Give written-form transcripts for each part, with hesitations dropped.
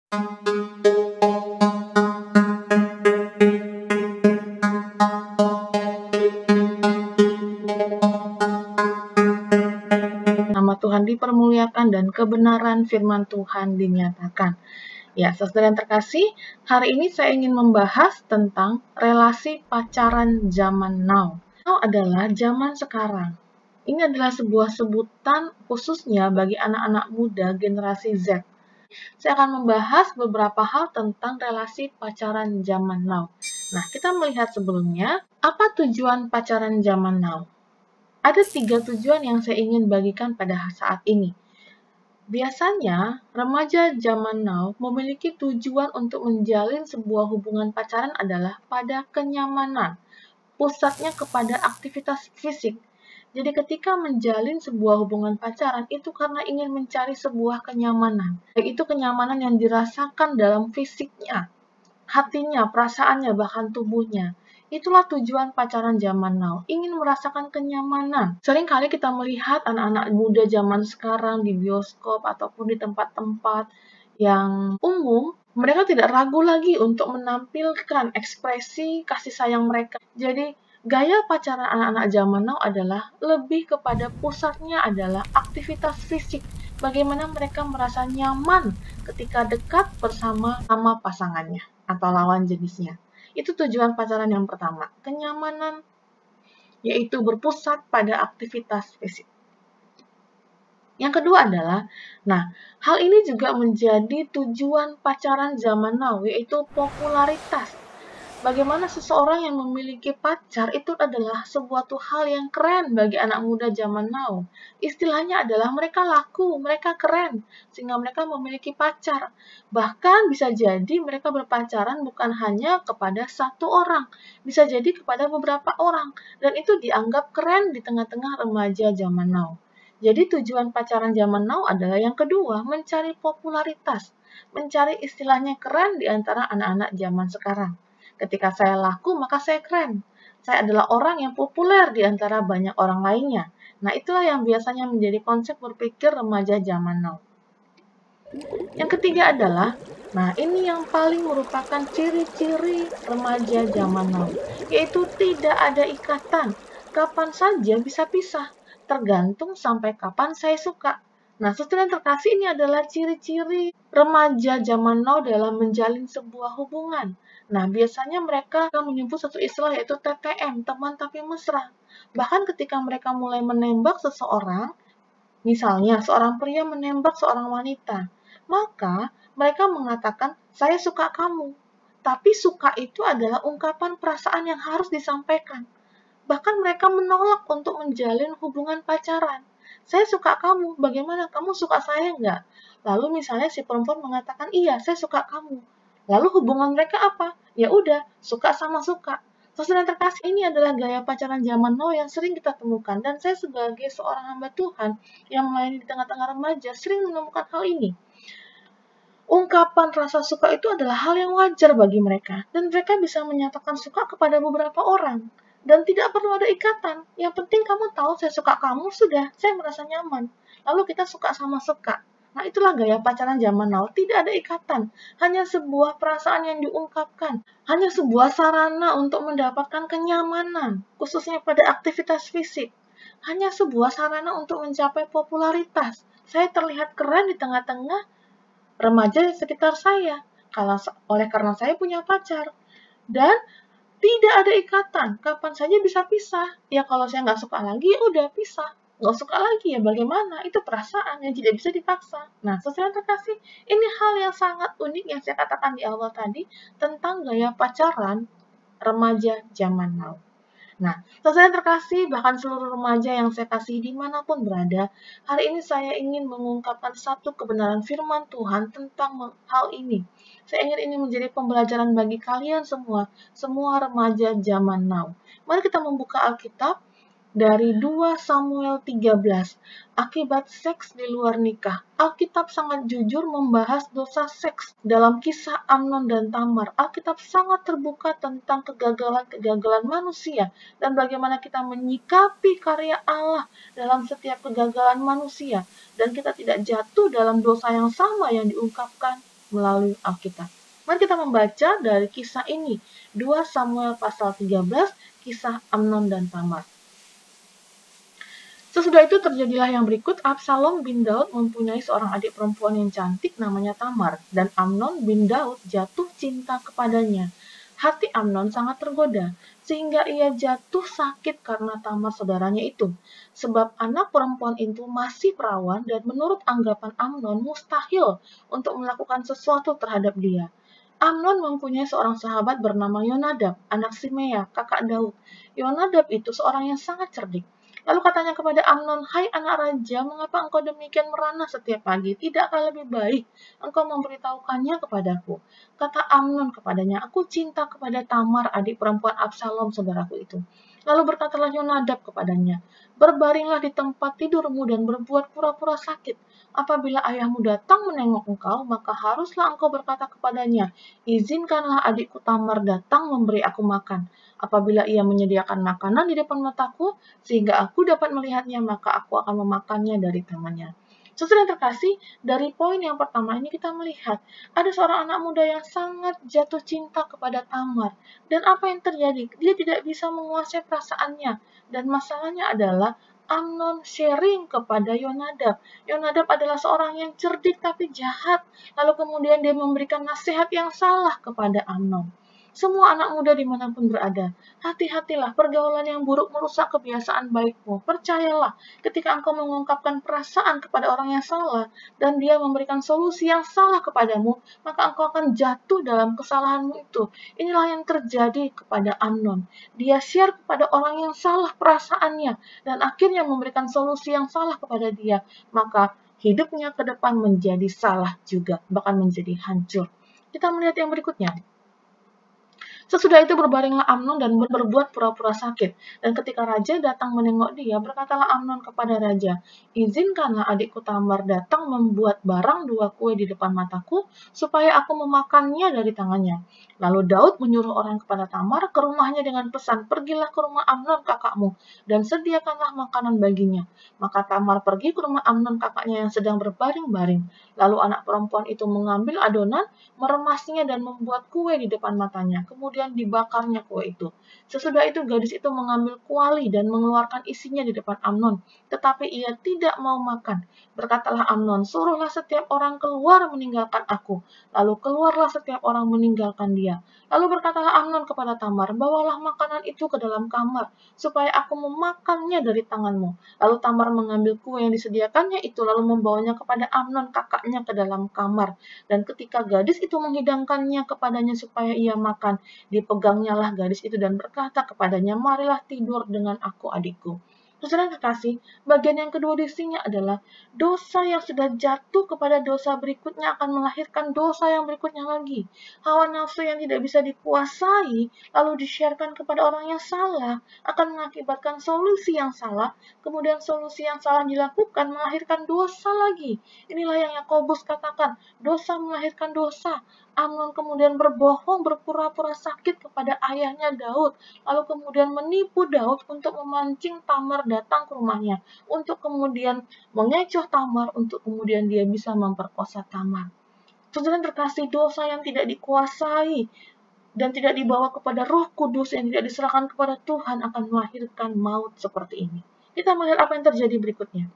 Nama Tuhan dipermuliakan dan kebenaran firman Tuhan dinyatakan. Ya, saudara yang terkasih, hari ini saya ingin membahas tentang relasi pacaran zaman now. Now adalah zaman sekarang. Ini adalah sebuah sebutan khususnya bagi anak-anak muda generasi Z. Saya akan membahas beberapa hal tentang relasi pacaran zaman now. Nah, kita melihat sebelumnya, apa tujuan pacaran zaman now? Ada 3 tujuan yang saya ingin bagikan pada saat ini. Biasanya, remaja zaman now memiliki tujuan untuk menjalin sebuah hubungan pacaran adalah pada kenyamanan, pusatnya kepada aktivitas fisik. Jadi ketika menjalin sebuah hubungan pacaran itu karena ingin mencari sebuah kenyamanan. Baik itu kenyamanan yang dirasakan dalam fisiknya, hatinya, perasaannya, bahkan tubuhnya. Itulah tujuan pacaran zaman now, ingin merasakan kenyamanan. Seringkali kita melihat anak-anak muda zaman sekarang di bioskop ataupun di tempat-tempat yang umum, mereka tidak ragu lagi untuk menampilkan ekspresi kasih sayang mereka. Jadi, gaya pacaran anak-anak zaman now adalah lebih kepada pusatnya adalah aktivitas fisik. Bagaimana mereka merasa nyaman ketika dekat bersama pasangannya atau lawan jenisnya. Itu tujuan pacaran yang pertama, kenyamanan, yaitu berpusat pada aktivitas fisik. Yang kedua adalah, hal ini juga menjadi tujuan pacaran zaman now, yaitu popularitas. Bagaimana seseorang yang memiliki pacar itu adalah sebuah hal yang keren bagi anak muda zaman now. Istilahnya adalah mereka laku, mereka keren, sehingga mereka memiliki pacar. Bahkan bisa jadi mereka berpacaran bukan hanya kepada satu orang, bisa jadi kepada beberapa orang. Dan itu dianggap keren di tengah-tengah remaja zaman now. Jadi tujuan pacaran zaman now adalah yang kedua, mencari popularitas, mencari istilahnya keren di antara anak-anak zaman sekarang. Ketika saya laku, maka saya keren. Saya adalah orang yang populer di antara banyak orang lainnya. Nah, itulah yang biasanya menjadi konsep berpikir remaja zaman now. Yang ketiga adalah, ini yang paling merupakan ciri-ciri remaja zaman now, yaitu tidak ada ikatan. Kapan saja bisa pisah, tergantung sampai kapan saya suka. Nah, saudara yang terkasih, ini adalah ciri-ciri remaja zaman now dalam menjalin sebuah hubungan. Nah, biasanya mereka akan menyebut satu istilah yaitu TTM, teman tapi mesra. Bahkan ketika mereka mulai menembak seseorang, misalnya seorang pria menembak seorang wanita, maka mereka mengatakan, saya suka kamu. Tapi suka itu adalah ungkapan perasaan yang harus disampaikan. Bahkan mereka menolak untuk menjalin hubungan pacaran. Saya suka kamu, bagaimana? Kamu suka saya enggak? Lalu misalnya si perempuan mengatakan, iya, saya suka kamu. Lalu hubungan mereka apa? Ya udah, suka sama suka. Saudara yang terkasih, ini adalah gaya pacaran zaman now yang sering kita temukan. Dan saya sebagai seorang hamba Tuhan yang melayani di tengah-tengah remaja sering menemukan hal ini. Ungkapan rasa suka itu adalah hal yang wajar bagi mereka. Dan mereka bisa menyatakan suka kepada beberapa orang. Dan tidak perlu ada ikatan. Yang penting kamu tahu saya suka kamu, sudah, saya merasa nyaman. Lalu kita suka sama suka. Nah, itulah gaya pacaran zaman now. Tidak ada ikatan. Hanya sebuah perasaan yang diungkapkan. Hanya sebuah sarana untuk mendapatkan kenyamanan. Khususnya pada aktivitas fisik. Hanya sebuah sarana untuk mencapai popularitas. Saya terlihat keren di tengah-tengah remaja di sekitar saya. Oleh karena saya punya pacar. Dan tidak ada ikatan, kapan saja bisa pisah. Ya kalau saya nggak suka lagi, ya udah pisah. Nggak suka lagi, ya bagaimana? Itu perasaan yang tidak bisa dipaksa. Nah, saudara terkasih, ini hal yang sangat unik yang saya katakan di awal tadi tentang gaya pacaran remaja zaman now. Nah, saudara terkasih, bahkan seluruh remaja yang saya kasih dimanapun berada, hari ini saya ingin mengungkapkan satu kebenaran firman Tuhan tentang hal ini. Saya ingin ini menjadi pembelajaran bagi kalian semua remaja zaman now. Mari kita membuka Alkitab dari 2 Samuel 13, akibat seks di luar nikah. Alkitab sangat jujur membahas dosa seks dalam kisah Amnon dan Tamar. Alkitab sangat terbuka tentang kegagalan-kegagalan manusia dan bagaimana kita menyikapi karya Allah dalam setiap kegagalan manusia dan kita tidak jatuh dalam dosa yang sama yang diungkapkan melalui Alkitab. Mari kita membaca dari kisah ini, 2 Samuel pasal 13, kisah Amnon dan Tamar. Sesudah itu terjadilah yang berikut, Absalom bin Daud mempunyai seorang adik perempuan yang cantik namanya Tamar, dan Amnon bin Daud jatuh cinta kepadanya. Hati Amnon sangat tergoda, sehingga ia jatuh sakit karena Tamar saudaranya itu. Sebab anak perempuan itu masih perawan dan menurut anggapan Amnon mustahil untuk melakukan sesuatu terhadap dia. Amnon mempunyai seorang sahabat bernama Yonadab, anak Simea, kakak Daud. Yonadab itu seorang yang sangat cerdik. Lalu katanya kepada Amnon, "Hai anak raja, mengapa engkau demikian merana setiap pagi? Tidakkah lebih baik engkau memberitahukannya kepadaku?" Kata Amnon kepadanya, "Aku cinta kepada Tamar, adik perempuan Absalom, saudaraku itu." Lalu berkatalah Yonadab kepadanya, "Berbaringlah di tempat tidurmu dan berbuat pura-pura sakit. Apabila ayahmu datang menengok engkau, maka haruslah engkau berkata kepadanya, 'Izinkanlah adikku Tamar datang memberi aku makan.' Apabila ia menyediakan makanan di depan mataku, sehingga aku dapat melihatnya, maka aku akan memakannya dari tangannya." Saudara yang terkasih, dari poin yang pertama ini kita melihat ada seorang anak muda yang sangat jatuh cinta kepada Tamar. Dan apa yang terjadi? Dia tidak bisa menguasai perasaannya. Dan masalahnya adalah Amnon sharing kepada Yonadab. Yonadab adalah seorang yang cerdik tapi jahat. Lalu kemudian dia memberikan nasihat yang salah kepada Amnon. Semua anak muda dimanapun berada, hati-hatilah, pergaulan yang buruk merusak kebiasaan baikmu. Percayalah, ketika engkau mengungkapkan perasaan kepada orang yang salah, dan dia memberikan solusi yang salah kepadamu, maka engkau akan jatuh dalam kesalahanmu itu. Inilah yang terjadi kepada Amnon. Dia share kepada orang yang salah perasaannya, dan akhirnya memberikan solusi yang salah kepada dia. Maka hidupnya ke depan menjadi salah juga, bahkan menjadi hancur. Kita melihat yang berikutnya. Sesudah itu berbaringlah Amnon dan berbuat pura-pura sakit. Dan ketika raja datang menengok dia, berkatalah Amnon kepada raja, "Izinkanlah adikku Tamar datang membuat barang 2 kue di depan mataku, supaya aku memakannya dari tangannya." Lalu Daud menyuruh orang kepada Tamar ke rumahnya dengan pesan, "Pergilah ke rumah Amnon kakakmu, dan sediakanlah makanan baginya." Maka Tamar pergi ke rumah Amnon kakaknya yang sedang berbaring-baring. Lalu anak perempuan itu mengambil adonan, meremasnya dan membuat kue di depan matanya. Kemudian dibakarnya kue itu. Sesudah itu gadis itu mengambil kuali dan mengeluarkan isinya di depan Amnon. Tetapi ia tidak mau makan. Berkatalah Amnon, "Suruhlah setiap orang keluar meninggalkan aku." Lalu keluarlah setiap orang meninggalkan dia. Lalu berkatalah Amnon kepada Tamar, "Bawalah makanan itu ke dalam kamar, supaya aku memakannya dari tanganmu." Lalu Tamar mengambil kue yang disediakannya itu, lalu membawanya kepada Amnon kakaknya ke dalam kamar. Dan ketika gadis itu menghidangkannya kepadanya supaya ia makan, dipegangnyalah gadis itu dan berkata kepadanya, "Marilah tidur dengan aku, adikku." Saudara kekasih, bagian yang kedua di sini adalah dosa yang sudah jatuh kepada dosa berikutnya akan melahirkan dosa yang berikutnya lagi. Hawa nafsu yang tidak bisa dikuasai, lalu di-sharekan kepada orang yang salah, akan mengakibatkan solusi yang salah, kemudian solusi yang salah dilakukan melahirkan dosa lagi. Inilah yang Yakobus katakan, dosa melahirkan dosa. Amnon kemudian berbohong, berpura-pura sakit kepada ayahnya Daud, lalu kemudian menipu Daud untuk memancing Tamar datang ke rumahnya, untuk kemudian mengecoh Tamar, untuk kemudian dia bisa memperkosa Tamar. Saudara terkasih, dosa yang tidak dikuasai dan tidak dibawa kepada Roh Kudus, yang tidak diserahkan kepada Tuhan, akan melahirkan maut seperti ini. Kita melihat apa yang terjadi berikutnya.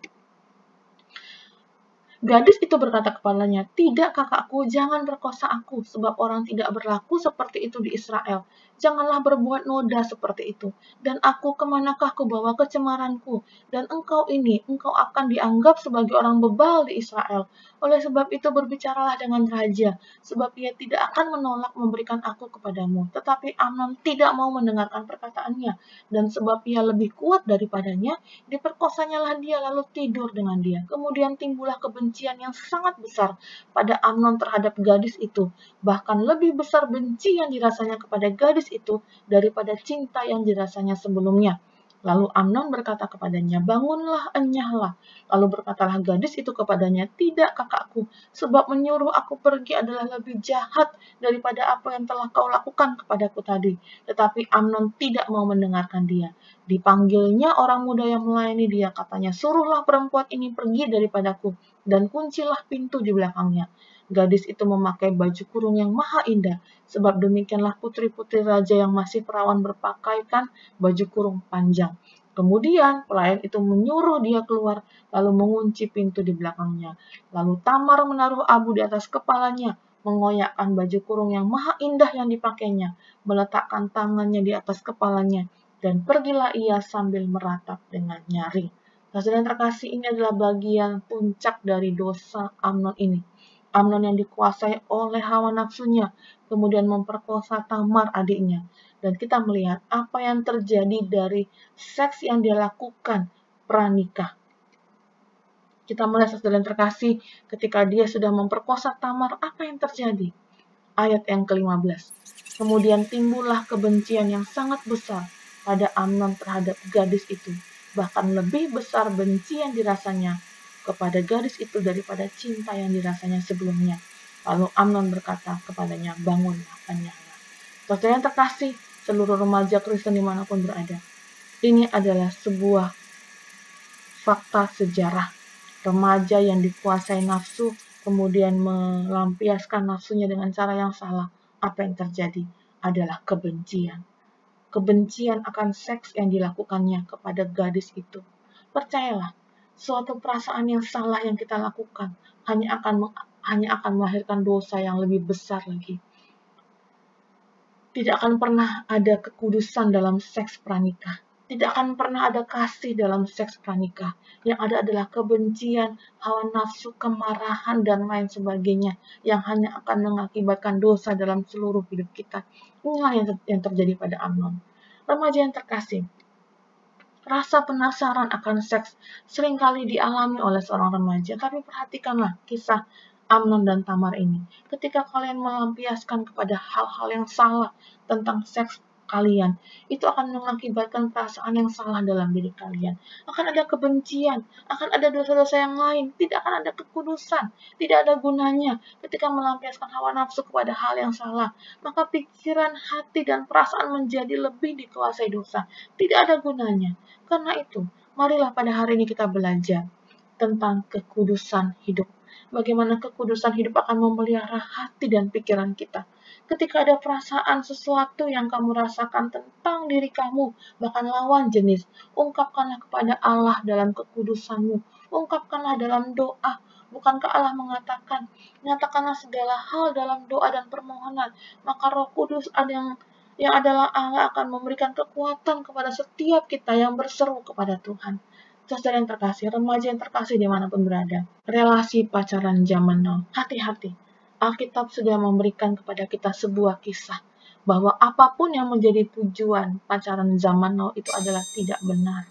Gadis itu berkata kepadanya, "Tidak kakakku, jangan perkosa aku, sebab orang tidak berlaku seperti itu di Israel. Janganlah berbuat noda seperti itu. Dan aku, kemanakah kubawa kecemaranku? Dan engkau akan dianggap sebagai orang bebal di Israel. Oleh sebab itu berbicaralah dengan raja, sebab ia tidak akan menolak memberikan aku kepadamu." Tetapi Amnon tidak mau mendengarkan perkataannya, dan sebab ia lebih kuat daripadanya, diperkosanyalah dia lalu tidur dengan dia. Kemudian timbullah kebencian yang sangat besar pada Amnon terhadap gadis itu. Bahkan lebih besar benci yang dirasanya kepada gadis itu daripada cinta yang dirasanya sebelumnya. Lalu Amnon berkata kepadanya, "Bangunlah, enyahlah." Lalu berkatalah gadis itu kepadanya, "Tidak kakakku, sebab menyuruh aku pergi adalah lebih jahat daripada apa yang telah kau lakukan kepadaku tadi." Tetapi Amnon tidak mau mendengarkan dia. Dipanggilnya orang muda yang melayani dia, katanya, "Suruhlah perempuan ini pergi daripadaku, dan kuncilah pintu di belakangnya." Gadis itu memakai baju kurung yang maha indah, sebab demikianlah putri-putri raja yang masih perawan berpakaikan baju kurung panjang. Kemudian pelayan itu menyuruh dia keluar, lalu mengunci pintu di belakangnya. Lalu Tamar menaruh abu di atas kepalanya, mengoyakkan baju kurung yang maha indah yang dipakainya, meletakkan tangannya di atas kepalanya, dan pergilah ia sambil meratap dengan nyaring. Saudara yang terkasih, ini adalah bagian puncak dari dosa Amnon ini. Amnon yang dikuasai oleh hawa nafsunya, kemudian memperkosa Tamar adiknya. Dan kita melihat apa yang terjadi dari seks yang dia lakukan pranikah. Kita melihat saudara yang terkasih, ketika dia sudah memperkosa Tamar, apa yang terjadi? Ayat yang ke-15. Kemudian timbullah kebencian yang sangat besar pada Amnon terhadap gadis itu. Bahkan lebih besar benci yang dirasanya kepada gadis itu daripada cinta yang dirasanya sebelumnya. Lalu Amnon berkata kepadanya, bangunlah, banyaklah. Saudara yang terkasih, seluruh remaja Kristen dimanapun berada, ini adalah sebuah fakta sejarah. Remaja yang dikuasai nafsu, kemudian melampiaskan nafsunya dengan cara yang salah. Apa yang terjadi adalah kebencian. Kebencian akan seks yang dilakukannya kepada gadis itu. Percayalah, suatu perasaan yang salah yang kita lakukan hanya akan melahirkan dosa yang lebih besar lagi. Tidak akan pernah ada kekudusan dalam seks pranikah. Tidak akan pernah ada kasih dalam seks pranikah. Yang ada adalah kebencian, hawa nafsu, kemarahan, dan lain sebagainya yang hanya akan mengakibatkan dosa dalam seluruh hidup kita. Inilah yang terjadi pada Amnon. Remaja yang terkasih, rasa penasaran akan seks seringkali dialami oleh seorang remaja, tapi perhatikanlah kisah Amnon dan Tamar ini. Ketika kalian melampiaskan kepada hal-hal yang salah tentang seks kalian, itu akan mengakibatkan perasaan yang salah dalam diri kalian. Akan ada kebencian, akan ada dosa-dosa yang lain, tidak akan ada kekudusan, tidak ada gunanya ketika melampiaskan hawa nafsu kepada hal yang salah. Maka pikiran, hati, dan perasaan menjadi lebih dikuasai dosa. Tidak ada gunanya. Karena itu, marilah pada hari ini kita belajar tentang kekudusan hidup. Bagaimana kekudusan hidup akan memelihara hati dan pikiran kita. Ketika ada perasaan sesuatu yang kamu rasakan tentang diri kamu, bahkan lawan jenis, ungkapkanlah kepada Allah dalam kekudusanmu. Ungkapkanlah dalam doa. Bukankah Allah mengatakan, nyatakanlah segala hal dalam doa dan permohonan, maka Roh Kudus yang adalah Allah akan memberikan kekuatan kepada setiap kita yang berseru kepada Tuhan. Saudara yang terkasih, remaja yang terkasih dimanapun berada, relasi pacaran zaman now, hati-hati. Alkitab sudah memberikan kepada kita sebuah kisah bahwa apapun yang menjadi tujuan pacaran zaman now itu adalah tidak benar.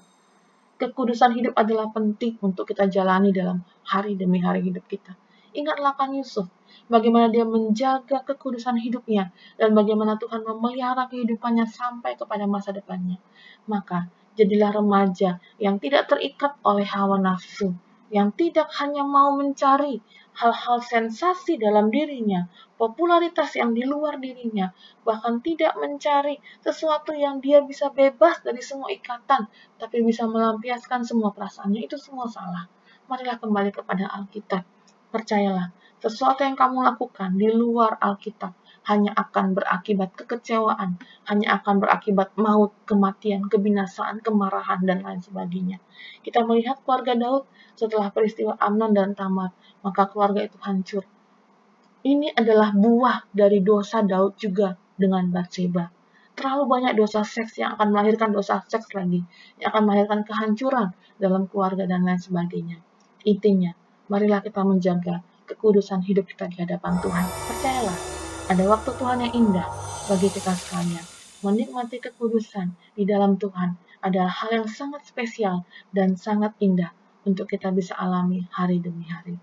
Kekudusan hidup adalah penting untuk kita jalani dalam hari demi hari hidup kita. Ingatlah kan Yusuf, bagaimana dia menjaga kekudusan hidupnya dan bagaimana Tuhan memelihara kehidupannya sampai kepada masa depannya. Maka, jadilah remaja yang tidak terikat oleh hawa nafsu, yang tidak hanya mau mencari hal-hal sensasi dalam dirinya, popularitas yang di luar dirinya, bahkan tidak mencari sesuatu yang dia bisa bebas dari semua ikatan, tapi bisa melampiaskan semua perasaannya. Itu semua salah. Marilah kembali kepada Alkitab. Percayalah, sesuatu yang kamu lakukan di luar Alkitab hanya akan berakibat kekecewaan, hanya akan berakibat maut, kematian, kebinasaan, kemarahan, dan lain sebagainya. Kita melihat keluarga Daud setelah peristiwa Amnon dan Tamar, maka keluarga itu hancur. Ini adalah buah dari dosa Daud juga dengan Batseba. Terlalu banyak dosa seks yang akan melahirkan dosa seks lagi, yang akan melahirkan kehancuran dalam keluarga dan lain sebagainya. Intinya, marilah kita menjaga kekudusan hidup kita di hadapan Tuhan. Percayalah, ada waktu Tuhan yang indah bagi kita sekalian. Menikmati kekudusan di dalam Tuhan adalah hal yang sangat spesial dan sangat indah untuk kita bisa alami hari demi hari.